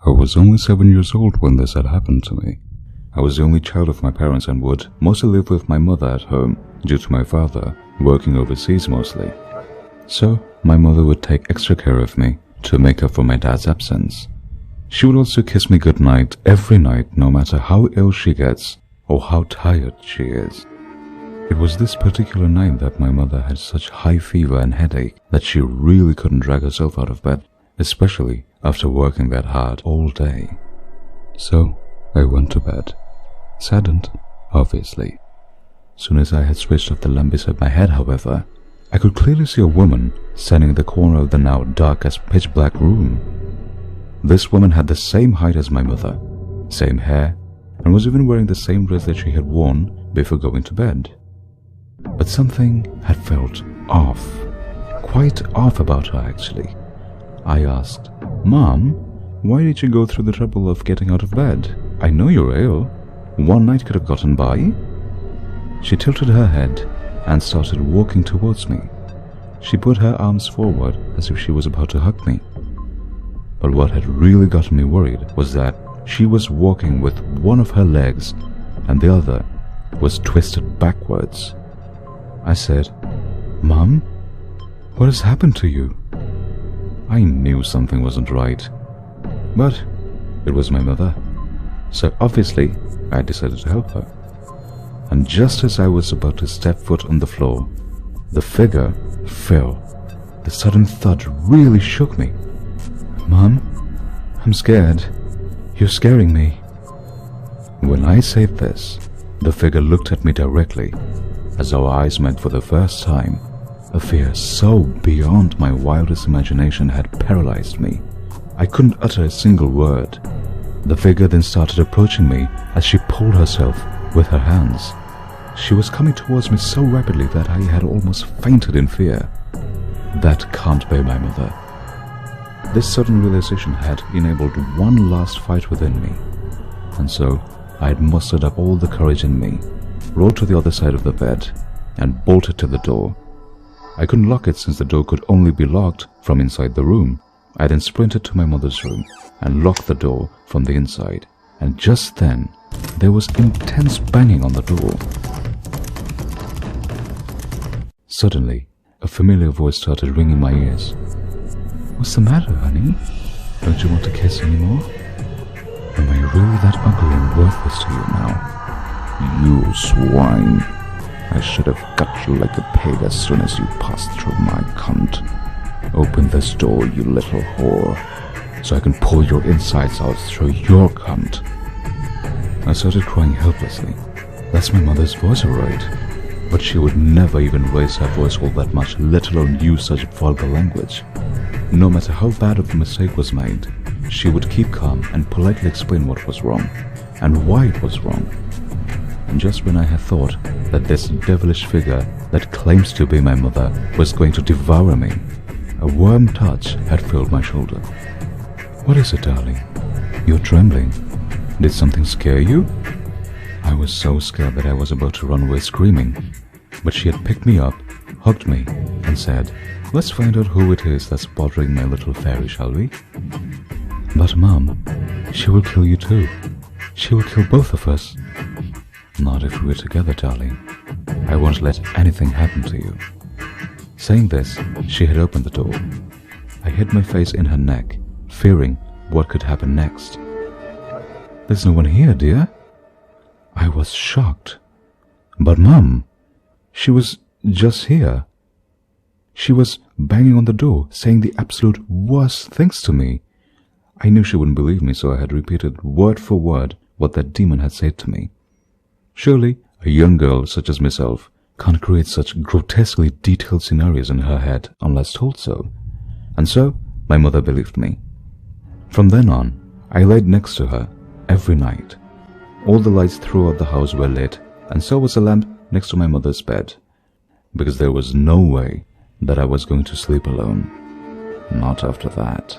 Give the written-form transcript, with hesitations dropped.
I was only 7 years old when this had happened to me. I was the only child of my parents and would mostly live with my mother at home due to my father working overseas mostly. So my mother would take extra care of me to make up for my dad's absence. She would also kiss me goodnight every night, no matter how ill she gets or how tired she is. It was this particular night that my mother had such high fever and headache that she really couldn't drag herself out of bed, especially after working that hard all day. So I went to bed, saddened, obviously. Soon as I had switched off the lamp beside my head, however, I could clearly see a woman standing in the corner of the now dark as pitch black room. This woman had the same height as my mother, same hair, and was even wearing the same dress that she had worn before going to bed. But something had felt off, quite off about her actually. I asked, "Mom, why did you go through the trouble of getting out of bed? I know you're ill. One night could have gotten by." She tilted her head and started walking towards me. She put her arms forward as if she was about to hug me. But what had really gotten me worried was that she was walking with one of her legs and the other was twisted backwards. I said, "Mom, what has happened to you?" I knew something wasn't right, but it was my mother, so obviously I decided to help her. And just as I was about to step foot on the floor, the figure fell. The sudden thud really shook me. "Mom, I'm scared. You're scaring me." When I said this, the figure looked at me directly, as our eyes met for the first time. A fear so beyond my wildest imagination had paralyzed me. I couldn't utter a single word. The figure then started approaching me as she pulled herself with her hands. She was coming towards me so rapidly that I had almost fainted in fear. That can't be my mother. This sudden realization had enabled one last fight within me, and so I had mustered up all the courage in me, rolled to the other side of the bed, and bolted to the door. I couldn't lock it since the door could only be locked from inside the room. I then sprinted to my mother's room and locked the door from the inside, and just then there was intense banging on the door. Suddenly, a familiar voice started ringing my ears. "What's the matter, honey? Don't you want to kiss anymore? Am I really that ugly and worthless to you now?" "You swine. I should have cut you like a pig as soon as you passed through my cunt. Open this door, you little whore, so I can pull your insides out through your cunt." I started crying helplessly. That's my mother's voice, alright. But she would never even raise her voice all that much, let alone use such vulgar language. No matter how bad of a mistake was made, she would keep calm and politely explain what was wrong, and why it was wrong. And just when I had thought that this devilish figure that claims to be my mother was going to devour me, a warm touch had filled my shoulder. "What is it, darling? You're trembling. Did something scare you?" I was so scared that I was about to run away screaming, but she had picked me up, hugged me, and said, "Let's find out who it is that's bothering my little fairy, shall we?" "But Mom, she will kill you too. She will kill both of us." "Not if we're together, darling. I won't let anything happen to you." Saying this, she had opened the door. I hid my face in her neck, fearing what could happen next. "There's no one here, dear." I was shocked. "But Mom, she was just here. She was banging on the door, saying the absolute worst things to me." I knew she wouldn't believe me, so I had repeated word for word what that demon had said to me. Surely, a young girl such as myself can't create such grotesquely detailed scenarios in her head unless told so. And so, my mother believed me. From then on, I laid next to her every night. All the lights throughout the house were lit, and so was a lamp next to my mother's bed, because there was no way that I was going to sleep alone. Not after that.